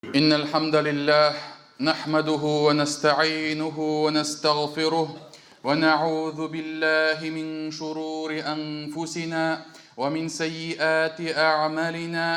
إن الحمد لله نحمده ونستعينه ونستغفره ونعوذ بالله من شرور أنفسنا ومن سيئات أعمالنا.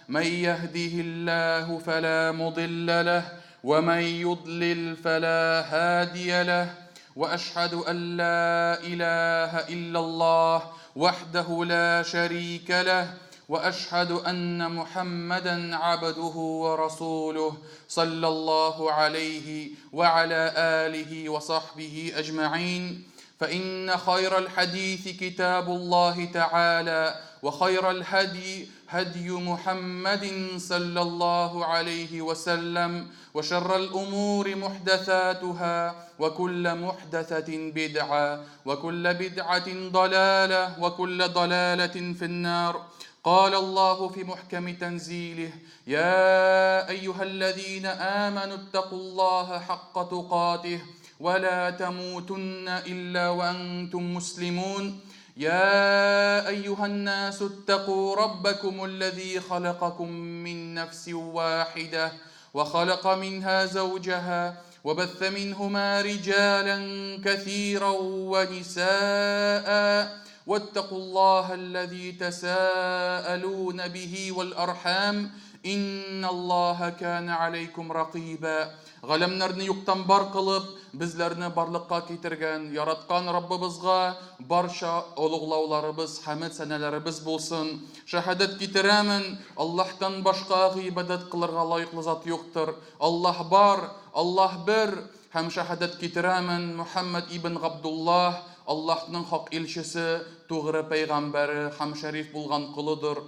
من يهده الله فلا مضل له ومن يضلل فلا هادي له. وأشهد أن لا إله إلا الله وحده لا شريك له، وأشهد أن محمدًا عبده ورسوله صلى الله عليه وعلى آله وصحبه أجمعين. فإن خير الحديث كتاب الله تعالى، وخير الهدي هدي محمد صلى الله عليه وسلم، وشر الأمور محدثاتها، وكل محدثة بدعة، وكل بدعة ضلالة، وكل ضلالة في النار. قال الله في محكم تنزيله: يا أيها الذين آمنوا اتقوا الله حق تقاته ولا تموتن إلا وأنتم مسلمون. يا أيها الناس اتقوا ربكم الذي خلقكم من نفس واحدة وخلق منها زوجها وبث منهما رجالا كثيرا ونساء. واتقوا الله الذي تساءلون به والأرحام إن الله كان عليكم رقيبا. Галәмнәрне юктан бар кылып, безләрне барлыкка китергән, яраткан Раббыбызга барча олуглауларыбыз, хәмд сәнәләребез булсын. Шәһадәт китерәмен, Аллаһтан башка гыйбадәт кылырга лаеклы зат юктыр. Аллаһ бар, Аллаһ бер. Һәм шәһадәт китерәмен, Мухаммад ибн Габдуллаһ Аллаһның хак илчесе, тугры пәйгамбәре һәм шәриф булган кулыдыр.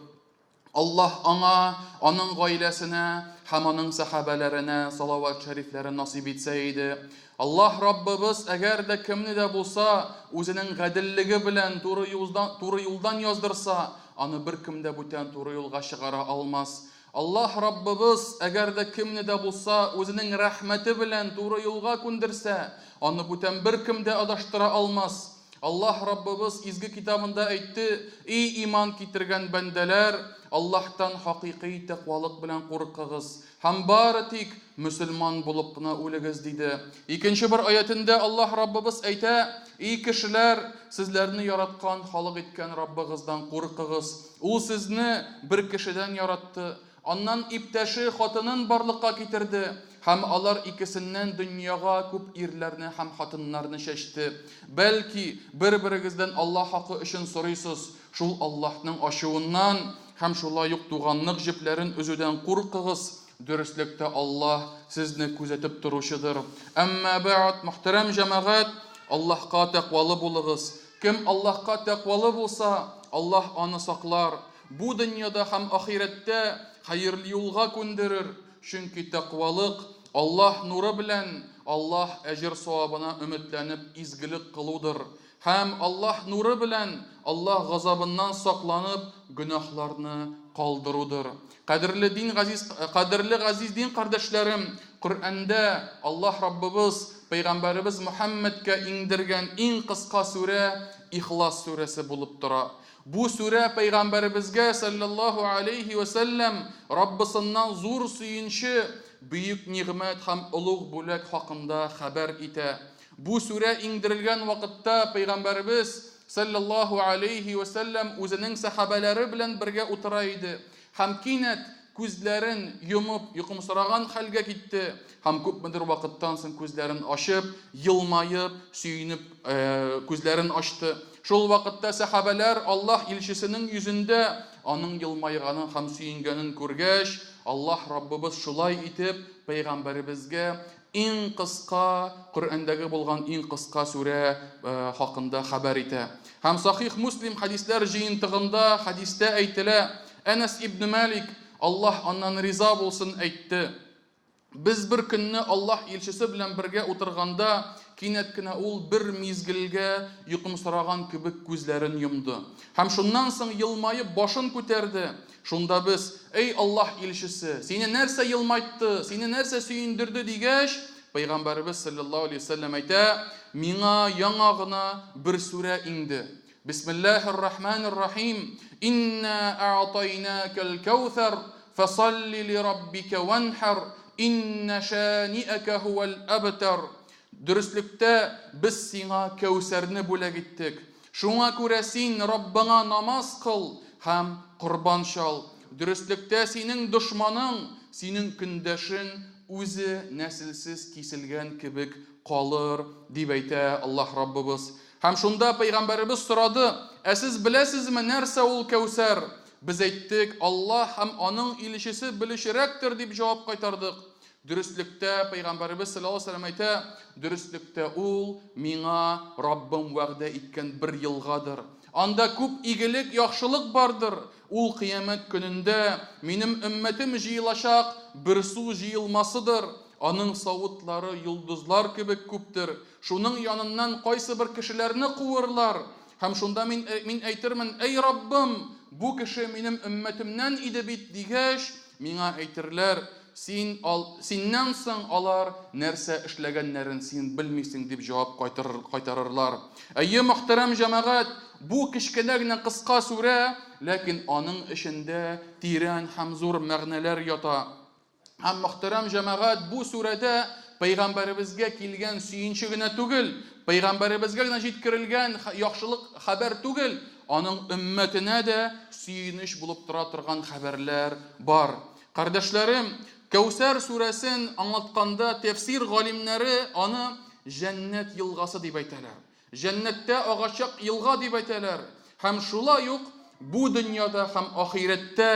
Аллаһ аңа, аның гаиләсенә һәм аның сахабаларына салават шәрифләрен насип итсә иде. Аллаһ Раббыбыз әгәр дә кемне дә булса үзенең гаделлеге белән туры юлдан яздырса, аны беркем дә бүтән туры юлга чыгара алмас. Аллаһ Раббыбыз әгәр дә кемне дә булса үзенең рәхмәте белән туры юлга күндерсә, аны бүтән беркем дә адаштыра алмас. Аллаһ Раббыбыз изге китабында әйтте: "И иман китергән бәндәләр, Аллаһтан хакыйкый тәкъвалык белән куркыгыз һәм бары тик мөселман булып кына үлегез" диде. Икенче бер аятында Аллаһ Раббыбыз әйтә: "И кешеләр, сезләрне яраткан, халык иткән Раббыгыздан куркыгыз. Ул сезне бер кешедән яратты, аннан иптәше хатынын барлыкка китерде, һәм алар икесеннән дөньяга күп ирләрне һәм хатыннарны чәчте. Бәлки бер-берегездән Аллаһ хакы өчен сорыйсыз, шул Аллаһның ачуыннан һәм шулай ук туганлык җепләрен үзүдән куркыгыз. Дөреслекдә Аллаһ сезне күзәтеп торучыдыр. Әмма бәгъд, мөхтәрәм җәмәгать, Аллаһка тәкъвалы булыгыз. Кем Аллаһка тәкъвалы булса, Аллаһ аны саклар. Бу дөньяда һәм ахирәттә хәерле юлга күндерер. Чөнки тәкъвалык Аллаһ нуры белән Аллаһ әҗр савабына өметләнеп изгелек кылудыр. Һәм Аллаһ нуры белән Аллаһ газабыннан сакланып гөнаһларны калдырудыр. Кадерле газиз дин кардәшләрем, Коръәндә Аллаһ Раббыбыз пәйгамбәребез Мөхәммәдкә иңдергән иң кыска сүрә Ихлас сүрәсе булып тора. Бу сүрә пәйгамбәребезгә саллаллаһу алейхи ва саллям Раббысыннан зур сөенче, бөек нигъмәт һәм улуг бүләк хакында хәбәр итә. Бу сүрә иңдерелгән вакытта пәйгамбәребез саллаллаһу алейхи ва саллям үзенең сахабалары белән бергә утыра иде. Һәм кинәт күзләрен йомып, йокымсыраган хәлгә китте. Һәм күпмедер вакыттан соң күзләрен ачып, йылмаеп, сөенеп күзләрен ачты. Шул вакытта сахабалар Аллаһ илчесенең йөзендә аның йылмайганын һәм сөенгәнен күргәч, Аллаһ Раббыбыз шулай итеп пәйгамбәребезгә иң кыска, Коръәндәге булган иң кыска сүрә хакында хәбәр итә. Һәм Сахих Муслим хадисләр җыентыгында хадистә әйтелә, Әнәс ибн Малик, Аллаһ аннан риза булсын, әйтте: "Без бер көнне Аллаһ илчесе белән бергә утырганда, кинәт кенә ул бер мизгелгә йокымсыраган кебек күзләрен йомды. Һәм шуннан соң йылмаеп башын күтәрде. Шунда без: "Эй Аллаһ илчесе, сине нәрсә йылмайтты, сине нәрсә сөендерде?" дигәч, пәйгамбәребез саллаллаһу алейхи ва саллям әйтә: "Миңа яңа гына бер сүрә инде. Бисмиллаһир рахманир рахим. Инна а'тайнакал каусар فَصَلِّ لِرَبِّكَ وَانْحَرْ إِنَّ شَانِئَكَ هُوَ الْأَبْتَرْ. Дөрестлектә без сиңа Кәүсәрне бүләк иттек. Шуңа күрә син Раббыңа намаз кыл һәм корбан чал. Дөрестлектә синең дошманың, синең көндәшең үзе нәселсез киселгән кебек калыр, дип әйтә Аллаһ Раббыбыз. Һәм шунда Пәйгамбәребез сорады: "Сез беләсезме нәрсә ул Кәүсәр?" Без әйттек: "Аллаһ һәм аның илчесе белешерәктер", дип җавап кайтардык. Дөрестлектә Пәйгамбәребез саллаллаһу алейһи ва саллям әйтә: "Дөрестлектә ул миңа Раббым вәгъдә иткән бер елгадыр. Анда күп игелек, яхшылык бардыр. Ул кыямәт көнендә минем өммәтем җыелачак бер су җыелмасыдыр. Аның савытлары йолдызлар кебек күптер. Шуның яныннан кайсы бер кешеләрне куырлар. Һәм шунда мин әйтермен: "Эй Раббым, бу кеше минем өммәтемнән иде бит", дигәч, миңа әйтерләр: "Синнән соң алар нәрсә эшләгәннәрен син белмисең", дип җавап кайтарырлар. Әйе, мөхтәрәм җәмәгать, бу кечкенә генә кыска сүрә, ләкин аның эчендә тирән һәм зур мәгънәләр ята. Һәм мөхтәрәм җәмәгать, бу сүрәдә Пәйгамбәребезгә килгән сөенче генә түгел, Пәйгамбәребезгә генә җиткерелгән яхшылык хәбәр түгел, аның өммәтенә дә сөенеч булып тора торган хәбәрләр бар. Кардәшләрем, Кәүсәр сүрәсен аңлатканда тәфсир галимнәре аны җәннәт елгасы дип әйтәләр. Җәннәттә агачак елга дип әйтәләр. Һәм шулай ук бу дөньяда һәм ахирәттә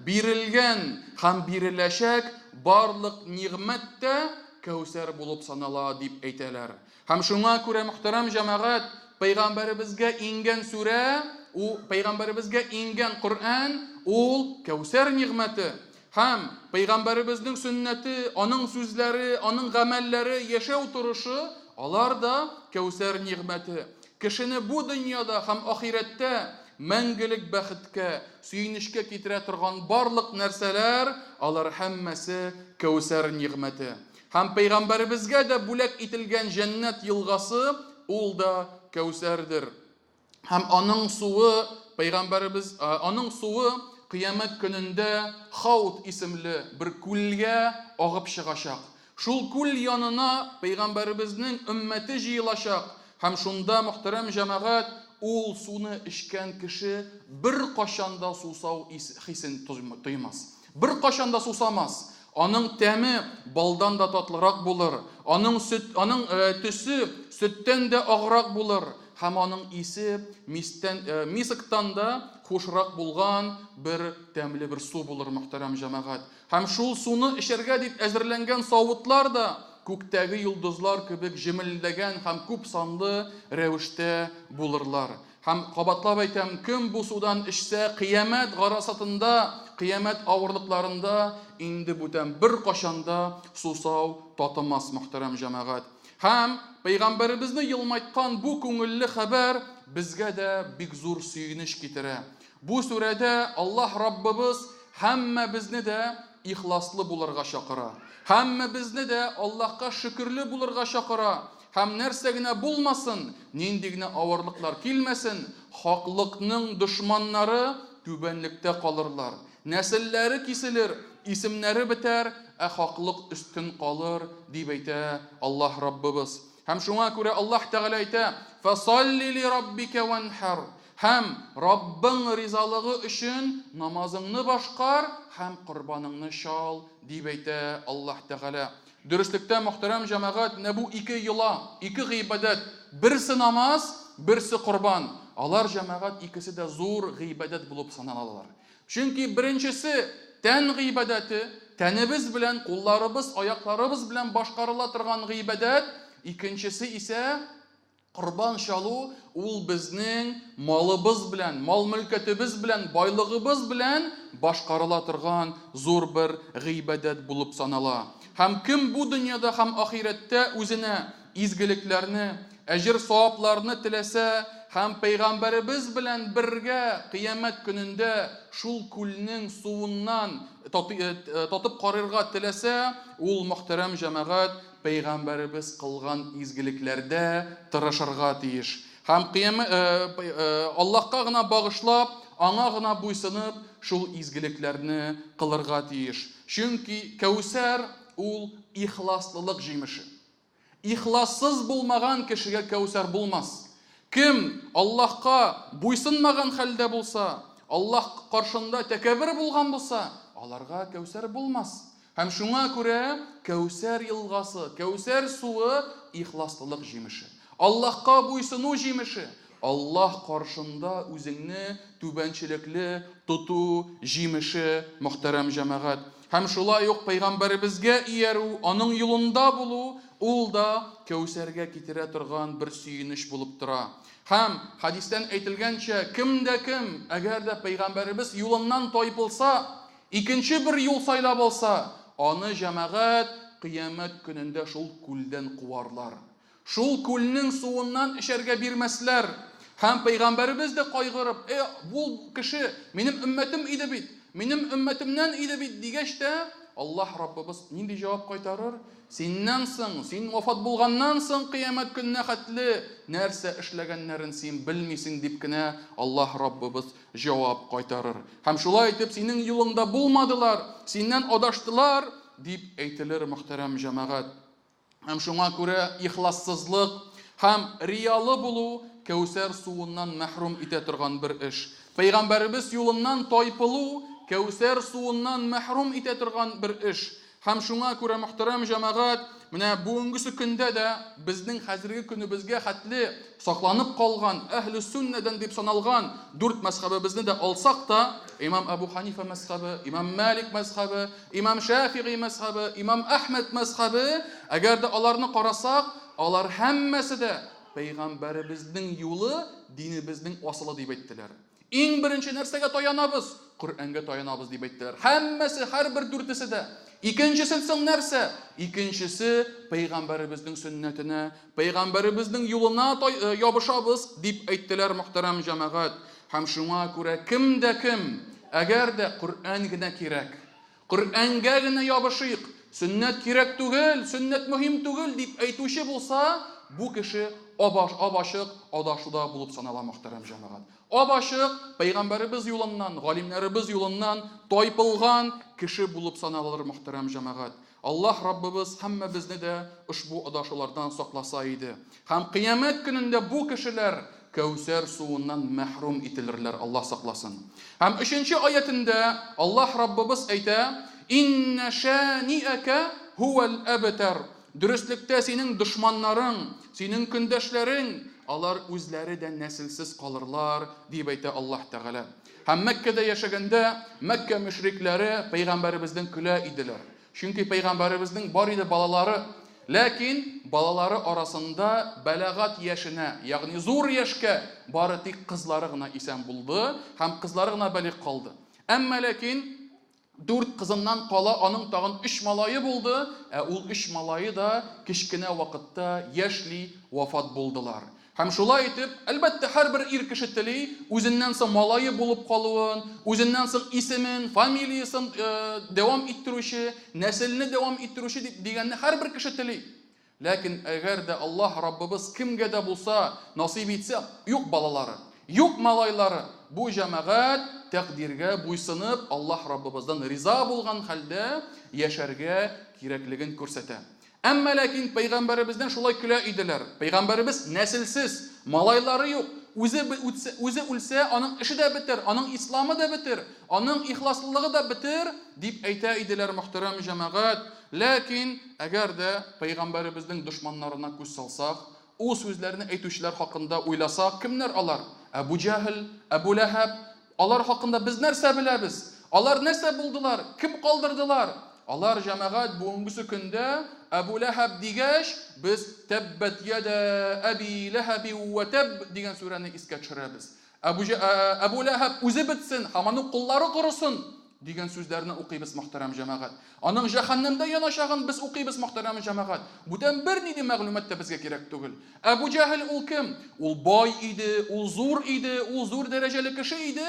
бирелгән һәм биреләчәк барлык нигъмәттә Кәүсәр булып санала дип әйтәләр. Һәм шуңа күрә, мөхтәрәм җәмәгать, Пәйгамбәребезгә ингән сүрә, ул Пәйгамбәребезгә ингән Коръән, ул Кәүсәр нигъмәте. Һәм Пәйгамбәребезнең сөннәте, аның сүзләре, аның гамәлләре, яшәү турышы, алар да Кәүсәр нигъмәте. Кешене бу дөньяда һәм ахирәттә мәңгелек бәхеткә, сөенечкә китерә торган барлык нәрсәләр, алар һәммәсе Кәүсәр нигъмәте. Һәм Пәйгамбәребезгә дә бүләк ителгән җәннәт елгасы, ул да Кәүсәрдер. Һәм аның суы, Пәйгамбәребез, аның суы кыямәт көнендә Хауд исемле бер күлгә агып чыгачак. Шул күл янына Пәйгамбәребезнең өммәте җыелачак. Һәм шунда, мөхтәрәм җәмәгать, ул суны эчкән кеше бер кашанда сусау хисен тоймас. Бер кашанда сусамас. Аның тәме балдан да татлырак булыр. Аның төсе сөттән дә аграк булыр. Һәм аның исе мисыктан да хушрак булган бер тәмле бер су булыр, мөхтәрәм җәмәгать. Һәм шул суны эчәргә дип әзерләнгән савытлар да күктәге йолдызлар кебек җемелдәгән һәм күп санлы рәвештә булырлар. Һәм кабатлап әйтәм, кем бу судан эчсә, кыямәт гарасатында, кыямәт авырлыкларында инде бүтән бер кашанда сусау татымас, мөхтәрәм җәмәгать. Һәм Пәйгамбәребезне елмайткан бу күңелле хәбәр безгә дә бик зур сөенеч китерә. Бу сүрәдә Аллаһ Раббыбыз һәммәбезне дә ихласлы булырга чакыра. Һәммәбезне дә Аллаһка шөкерле булырга чакыра. Һәм нәрсә генә булмасын, нинди генә авырлыклар килмәсен, хаклыкның дошманнары түбәнлектә калырлар. Нәселләре киселер, исемнәре бетәр, хаклык өстен калыр, дип әйтә Аллаһ Раббыбыз. Һәм шуңа күрә Аллаһ Тәгалә әйтә: "Фасалли лираббика ванхар". Һәм Раббың ризалыгы өчен намазыңны башкар һәм корбаныңны чал, дип әйтә Аллаһ Тәгалә. Дөрестлектә, мөхтәрәм җәмәгать, бу ике йола, ике гыйбадәт, берсе намаз, берсе корбан. Алар җәмәгать икесе дә зур гыйбадәт булып саналалар. Чөнки беренчесе тән гыйбадәте, тәнебез белән, кулларыбыз, аякларыбыз белән башкарыла торган гыйбадәт, икенчесе исә корбан чалу, ул безнең малыбыз белән, мал-мөлкәтебез белән, байлыгыбыз белән башкарыла торган зур бер гыйбадәт булып санала. Һәм кем бу дөньяда һәм ахирәттә үзенә изгелекләрне, әҗр-савапларны теләсә һәм Пәйгамбәребез белән бергә кыямәт көнендә шул күлнең суыннан татып карарга теләсә, ул, мөхтәрәм җәмәгать, Пәйгамбәребез кылган изгелекләрдә тырышырга тиеш. Һәм Аллаһка гына багышлап, аңа гына буйсынып, шул изгелекләрне кылырга тиеш. Чөнки Кәүсәр ул ихласлылык җимеше. Ихлассыз булмаган кешегә Кәүсәр булмас. Кем Аллаһка буйсынмаган хәлдә булса, Аллаһ каршында тәкәббер булган булса, аларга Кәүсәр булмас. Һәм шуңа күрә Кәүсәр елгасы, Кәүсәр суы ихласлылык җимеше. Аллаһка буйсыну җимеше. Аллаһ каршында үзеңне түбәнчелекле тоту җимеше, мөхтәрәм җәмәгать. Һәм шулай ук Пәйгамбәребезгә иярү, аның юлында булу, ул да Кәүсәргә китерә торган бер сөенеч булып тора. Һәм хадистән әйтелгәнчә, кемдә кем, әгәр дә Пәйгамбәребез юлыннан тайпылса, икенче бер юл сайлап алса, аны җәмәгать кыямәт көнендә шул күлдән куарлар. Шул күлнең суыннан эчәргә бирмәсләр. Һәм Пәйгамбәребез дә кайгырып, бу кеше минем өммәтем иде бит, минем өммәтемнән иде бит дигәч тә, Аллаһ Раббыбыз нинди җавап кайтарыр? Синнән соң, син вафат булганнан соң кыямәт көненә хәтле нәрсә эшләгәннәрен син белмисең дип кенә Аллаһ Раббыбыз җавап кайтарыр. Һәм шулай итеп синең юлыңда булмадылар, синнән адаштылар дип әйтелер, мөхтәрәм җәмәгать. Һәм шуңа күрә ихлассызлык һәм риялы булу Кәүсәр суыннан мәхрүм итә торган бер эш. Пәйгамбәребез юлыннан тайпылу Кәүсәр суыннан мәхрүм итә торган бер эш. Һәм шуңа күрә, мөхтәрәм җәмәгать, менә бүгенге көндә дә безнең хәзерге көнебезгә хәтле сакланып калган әһле суннәдән дип саналган 4 мәзһәбебезне дә алсак та, Имам Абу Ханифа мәзһәбе, Имам Малик мәзһәбе, Имам Шафиғи мәзһәбе, Имам Әхмәд мәзһәбе, әгәр дә аларны карасак, алар һәммәсе дә Пәйгамбәребезнең юлы динебезнең асылы дип әйттеләр. Иң беренче нәрсәгә таянабыз? Коръәнгә таянабыз дип әйттеләр. Һәммәсе, һәрбер дүртесе дә. Икенчесе соң нәрсә? Икенчесе Пәйгамбәребезнең сөннәтенә, Пәйгамбәребезнең юлына ябышабыз дип әйттеләр, мөхтәрәм җәмәгать. Һәм шуңа күрә кемдә кем, әгәр дә Коръән генә кирәк, Коръәнгә генә ябышыйк, сөннәт кирәк түгел, сөннәт мөһим түгел дип әйтүче булса, бу кеше абашык адашуда булып санала, мөхтәрәм җәмәгать. Абашык Пәйгамбәребез юлыннан, галимнәребез юлыннан тайпылган кеше булып саналыр, мөхтәрәм җәмәгать. Аллаһ Раббыбыз һәммәбезне дә ушбу адашулардан сакласа иде. Һәм кыямәт көнендә бу кешеләр Кәүсәр суыннан мәхрүм ителерләр, Аллаһ сакласын. Һәм 3нче аятында Аллаһ Раббыбыз әйтә: "Инна шани'ака хувал абтар." Дөрестлектә синең дошманнарың, синең көндәшләрең, алар үзләре дә нәселсез калырлар дип әйтә Аллаһ Тәгалә. Һәм Мәккәдә яшәгәндә Мәккә мөшрикләре Пәйгамбәребездән көлә иделәр. Чөнки Пәйгамбәребезнең бар иде балалары, ләкин балалары арасында бәлагат яшенә, ягъни зур яшькә бары тик кызлары гына исән булды һәм кызлары гына бәлиғ калды. Әмма ләкин 4 кызыннан кала аның тагын 3 малайы булды, ул 3 малайы да кичкенә вакытта яшьли вафат булдылар. Һәм шулай итеп, әлбәттә һәрбер ир кеше тели үзеннән соң малайы булып калуын, үзеннән соң исемен, фамилиясын дәвам иттерүче, нәселне дәвам иттерүче дигәнне һәрбер кеше тели. Ләкин әгәр дә Аллаһ Раббыбыз кемгә дә булса насыйп итсә, юк балалары, юк малайлары, бу җәмәгать тәкъдиргә буйсынып, Аллаһ Раббыбыздан риза булган хәлдә яшәргә кирәклеген күрсәтә. Әмма ләкин Пәйгамбәребездән шулай көлә иделәр. Пәйгамбәребез нәселсез, малайлары юк. Үзе үлсә, аның эше дә бетер, аның исламы да бетер, аның ихласлылыгы да бетер дип әйтә иделәр, мөхтәрәм җәмәгать. Ләкин әгәр дә Пәйгамбәребезнең дошманнарына күз салсак, ул сүзләрне әйтүчеләр хакында уйласак, кемнәр алар? Әбу Җәһл, Әбу Ләһәб, алар хакында без нәрсә беләбез? Алар нәрсә булдылар? Кем калдырдылар? Алар җәмәгать бүгенге көндә Әбу Ләһәб дигәч, без таббат яда Әби Ләһәб ва таб дигән сүрәне искә төшерәбез. Әбу Ләһәб үзе бетсен, һәм аның куллары корысын дигән сүзләрне укыйбыз, мөхтәрәм җәмәгать. Аның җәһәннәмдә янашагын без укыйбыз, мөхтәрәм җәмәгать. Бүтән бернинди мәгълүмат та безгә кирәк түгел. Әбу Җәһл ул кем? Ул бай иде, ул зур дәрәҗәле кеше иде.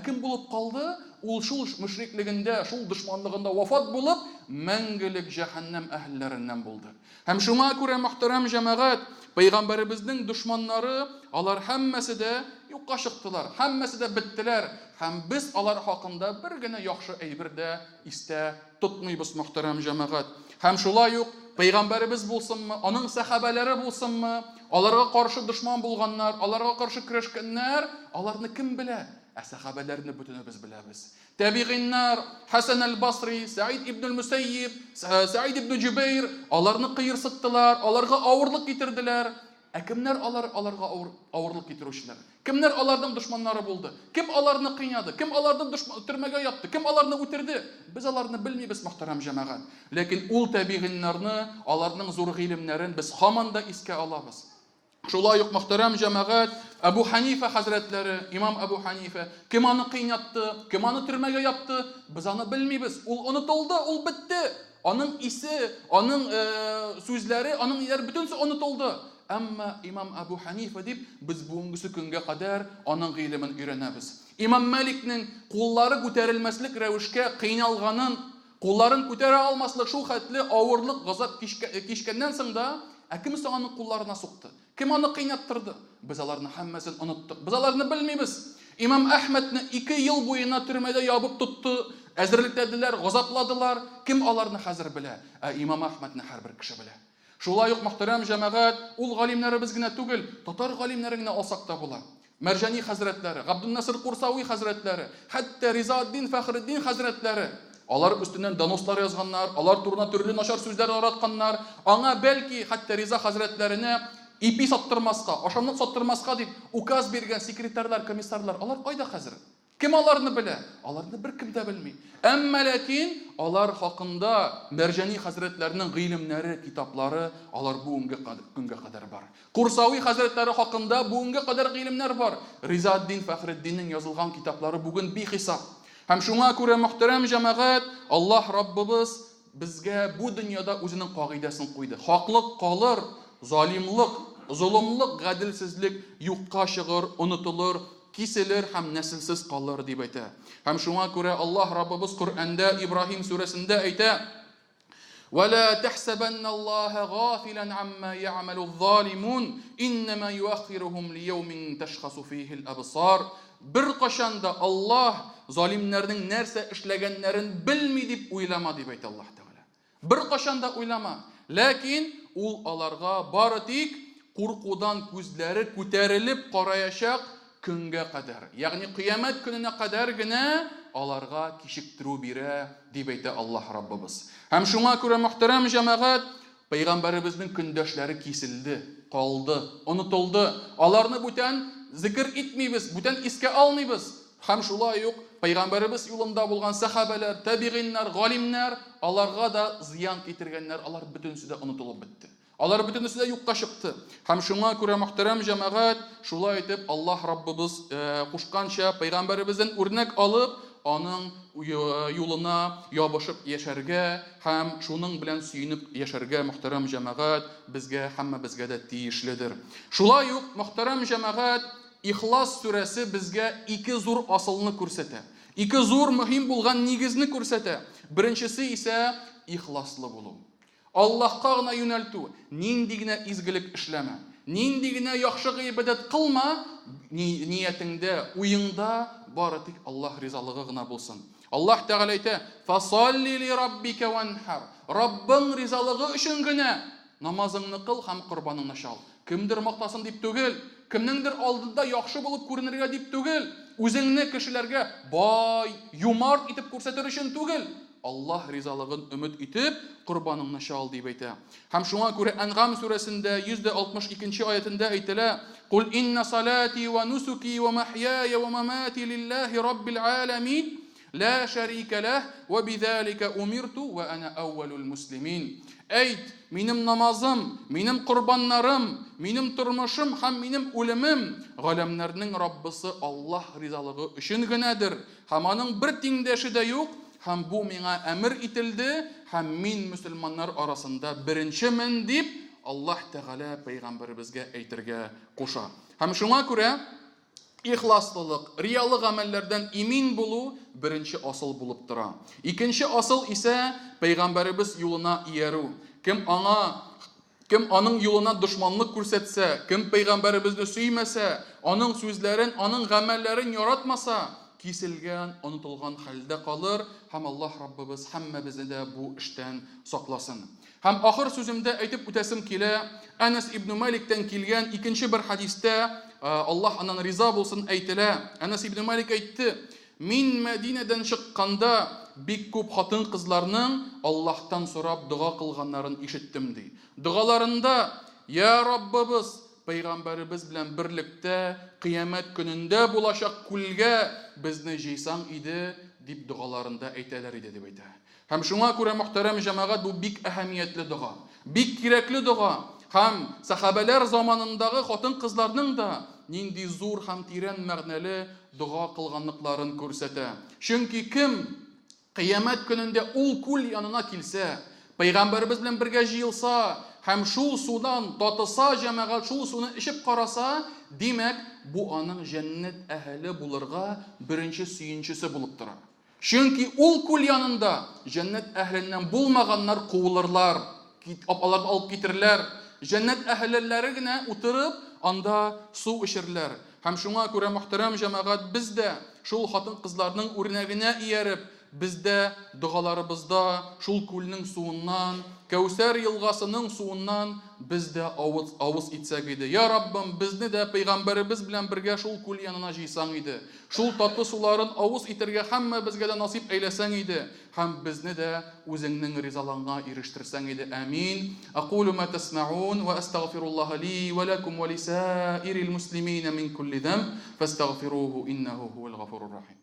Кем булып калды? Ул шул мөшриклегендә, шул дошманлыгында вафат булып, мәңгелек җәһәннәм әһелләреннән булды. Һәм шуңа күрә, мөхтәрәм җәмәгать, Пәйгамбәребезнең дошманнары, алар һәммәсе дә юкка чыктылар, һәммәсе дә беттеләр. Һәм без алар хакында бер генә яхшы әйбер дә истә тотмыйбыз, мөхтәрәм җәмәгать. Һәм шулай ук Пәйгамбәребез булсынмы, аның сахабалары булсынмы, аларга каршы дошман булганнар, аларга каршы көрәшкәннәр, аларны кем белә? Сахабаларны бөтенебез беләбез. Табигиннар, Хасан аль-Басри, Саид ибн аль-Мусаййиб, Саид ибн Җубайр, аларны кыерсыттылар, аларга авырлык китерделәр. Кемнәр аларга авырлык китерүчеләр? Кемнәр аларның дошманнары булды? Кем аларны кыйнады? Кем аларны төрмәгә япты? Кем аларны үтерде? Без аларны белмибез, мөхтәрәм җәмәгать. Ләкин ул табигиннарны, аларның зур гыйлемнәрен без һаман да искә алабыз. Шулай ук, мөхтәрәм җәмәгать, Абу Ханифа хәзрәтләре, имам Абу Ханифа, кем аны кыйнатты, кем аны төрмәгә япты, без аны белмибез. Ул онытылды, ул бетте. Аның исе, аның сүзләре, аның ниләр бөтенсе онытылды. Әмма имам Абу Ханифа дип без бүгенге көнгә кадәр аның гыйлемен өйрәнәбез. Имам Маликның куллары күтәрелмәслек рәвешкә кыйналганын, кулларын күтәрә алмаслык шул хәтле авырлык газап кичкәннән соң да, кем аның кулларына сукты? Кем аны кыйнаттырды? Без аларны һәммәсен оныттык. Без аларны белмибез. Имам Әхмәдне 2 ел буена төрмәдә ябып тотты, әзерлектәделәр, газапладылар. Кем аларны хәзер белә? Имам Әхмәдне һәрбер кеше белә. Шулай ук, мөхтәрәм җәмәгать, ул галимнәребез генә түгел, татар галимнәрен генә алсак та була. Мәрҗани хәзрәтләре, Габдулнасыр Курсауи хәзрәтләре, хәтта Ризааддин Фәхреддин хәзрәтләре, алар өстеннән донослар язганнар, алар турында төрле начар сүзләр таратканнар. Аңа бәлки хәтта Риза хәзрәтләренә ипи саттырмаска, ашамлык саттырмаска дип указ биргән секретарьлар, комиссарлар, алар кайда хәзер? Кем аларны белә? Аларны бер кем дә белми. Әмма ләкин алар хакында Мәрҗани хәзрәтләрнең гыйлемнәре, китаплары алар бүгенге көнгә кадәр бар. Курсауи хәзрәтләре хакында бүгенге кадәр гыйлемнәр бар. Ризааддин Фәхреддиннең язылган китаплары бүген бихисап. Һәм шуңа күрә, мөхтәрәм җәмәгать, Аллаһ Раббыбыз безгә бу дөньяда үзенең кагыйдасын куйды. Хаклык калыр, залимлык, зулымлык, гаделсезлек юкка чыгыр, онытылыр, киселер һәм нәселсез калыр дип әйтә. Һәм шуңа күрә Аллаһ Раббыбыз Коръәндә Ибраһим сүрәсендә әйтә: ولا تحسبن الله غافلا عما يعمل الظالمون إنما يؤخرهم ليوم تشخص فيه الأبصار. Bir кашанда Аллаһ залимнәрнең нәрсә эшләгәннәрен белми дип уйлама дип әйтә Аллаһ Тәгалә. Bir кашанда уйлама, ләкин ул аларга бары тик куркудан күзләре күтәрелеп караячак көнгә кадәр, ягъни кыямәт көненә кадәр генә аларга кичектерү бирә дип әйтә Аллаһ Раббыбыз. Һәм шуңа күрә, мөхтәрәм җәмәгать, Пәйгамбәребезнең көндәшләре киселде, калды, онытылды. Аларны бүтән зикр итмибез, бүтән искә алмыйбыз. Һәм шулай ук Пәйгамбәребез юлында булган сахабалар, табигиннар, галимнар, аларга да зыян китергәннәр, алар бөтенсе дә онытылып бетте. Алар бөтенесе дә юкка чыкты. Һәм шуңа күрә, мөхтәрәм җәмәгать, шулай итеп Аллаһ Раббыбыз кушканча Пәйгамбәребездән үрнәк алып, аның юлына ябышып яшәргә һәм шуның белән сөенеп яшәргә, мөхтәрәм җәмәгать, безгә һәммәбезгә дә тиешледер. Шулай ук, мөхтәрәм җәмәгать, Ихлас сүрәсе безгә 2 зур асылны күрсәтә. 2 зур мөһим булган нигезне күрсәтә. Беренчесе исә ихласлы булу. Аллаһка гына юнәлтү, нинди генә изгелек эшләмә, нинди генә яхшы гыйбадәт кылма, ниятеңдә, уеңда бары тик Аллаһ ризалыгы гына булсын. Аллаһ Тәгалә әйтә: "Фасалли ли раббика ванхар." Раббың ризалыгы өчен генә намазыңны кыл һәм курбаныңны чал. Кемдер мактасын дип түгел, кемнеңдер алдында яхшы булып күренергә дип түгел, үзеңне кешеләргә бай, юмарт итеп күрсәтер өчен түгел. Аллаһ ризалыгын өмет итеп, курбаныңны чал дип әйтә. Һәм шуңа күрә Әнғам сүрәсендә 162 аятында әйтелә: "Кул инна салати ва нусуки ва махяя ва мамати лиллаһи раббил аламин, ла шарика лах, ва бидалика умирту ва ана аввалул муслимин." Әйт, минем намазым, минем курбаннарым, минем тормышым һәм минем үлемем галәмнәрнең Раббысы Аллаһ ризалыгы өчен генәдер. Һәм аның бер тиңдәше дә юк. Һәм бу миңа әмер ителде, һәм мин мөселманнар арасында беренчемен дип Аллаһ Тәгалә Пәйгамбәребезгә әйтергә куша. Һәм шуңа күрә ихласлылык, риялык гамәлләрдән имин булу беренче асыл булып тора. Икенче асыл исә Пәйгамбәребез юлына иярү. Кем кем аның юлына дошманлык күрсәтсә, кем пәйгамбәребезне сөймәсә, аның сүзләрен, аның гамәлләрен яратмаса, киселгән, онытылган хәлдә калыр, һәм Аллаһ Раббыбыз һәммәбезне дә бу эштән сакласын. Һәм ахыр сүземдә әйтеп үтәсем килә, Анас ибн Маликтән килгән икенче бер хадистә, Аллаһ аннан риза булсын, әйтелә. Анас ибн Малик әйтте: "Мин Мәдинәдән чыкканда бик күп хатын-кызларның Аллаһтан сорап дуга кылганнарын ишеттем" ди. Дугаларында: "Я Раббыбыз, Пәйгамбәребез белән берлектә кыямәт көнендә булачак күлгә безне җыйсаң иде" дип дугаларында әйтәләр иде дип әйтә. Һәм шуңа күрә, мөхтәрәм җәмәгать, бу бик әһәмиятле дуга, бик кирәкле дуга. Һәм сахабәләр заманындагы хатын-кызларның да нинди зур һәм тирән мәгънәле дуга кылганлыкларын күрсәтә. Чөнки кем кыямәт көнендә ул күл янына килсә, Пәйгамбәребез белән бергә җыелса, һәм шул судан татыса, җәмәгать шул суны эчеп караса, димәк, бу аның җәннәт әһле булырга беренче сөенчесе булып тора. Чөнки ул күл янында җәннәт әһленнән булмаганнар куылырлар, аларны алып китерләр. Җәннәт әһлеләре генә утырып, анда су эчерләр. Һәм шуңа күрә, мөхтәрәм җәмәгать, без дә шул хатын-кызларның үрнәгенә ияреп, без дә дугаларыбызда шул күлнең суыннан, Кәүсәр елгасының суыннан без дә авыз итсәк иде. Я Раббым, безне дә Пәйгамбәребез белән бергә шул күл янына җыйсаң иде. Шул татлы суларын авыз итәргә һәммәбезгә дә насип әйләсәң иде. Һәм безне дә үзеңнең ризалыгыңа ирештерсәң иде. Амин. Aqulu ma tasma'un wa astaghfirullaha li wa lakum wa lisa'iril muslimina min kulli dhanb fastaghfiruhu innahu huwal ghafurur rahim.